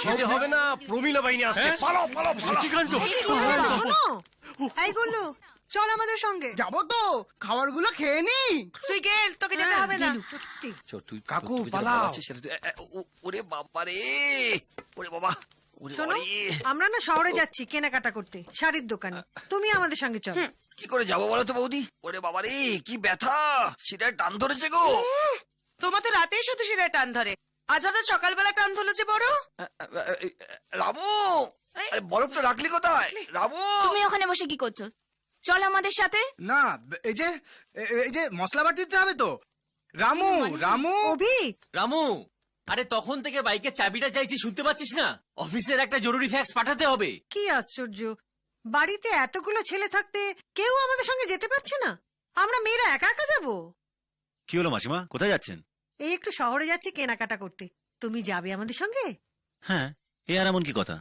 খেতে হবে না, প্রমীলা বাহিনী আসছে। পালাও পালাও পালাও। শোনো, এই গুল্লু, চল আমাদের সঙ্গে। যাবো তো, খাবারগুলো খেয়ে নি। তুই গেল, তোকে যেতে হবে না। কাকু পালাও। ওরে বাবা রে, ওরে বাবা। শোনো, আমরা না শহরে যাচ্ছি কেনাকাটা করতে, শাড়ির দোকানে। তুমি আমাদের সঙ্গে চলো। কি করে যাবো বলো তো বৌদি? ওরে বাবা রে, কি ব্যথা, শিরায় টান ধরেছে গো। তোমার তো রাতেই শুধু শিরায় টান ধরে, আজ হঠাৎ সকালবেলা টান ধরেছে বড়। রামু, আরে বরফটা রাখলি কোথায়? রামু, তুমি ওখানে বসে কি করছো? চল আমাদের সাথে। না, এই যে মশলা বাটি দিতে হবে তো। রামু, রামু, অভি, রামু, আরে তখন থেকে বাইকের চাবিটা চাইছি, শুনতে পাচ্ছিস না? অফিসের একটা জরুরি ফ্যাক্স পাঠাতে হবে। কি আশ্চর্য, বাড়িতে এতগুলো ছেলে থাকতে কেউ আমাদের সঙ্গে যেতে পারছে না। আমরা মেয়েরা একা একা যাবো? কি হলো মাসিমা, কোথায় যাচ্ছেন? এই একটু শহরে যাচ্ছি কেনাকাটা করতে, তুমি যাবে আমাদের সঙ্গে? হ্যাঁ, এ আর এমন কি কথা,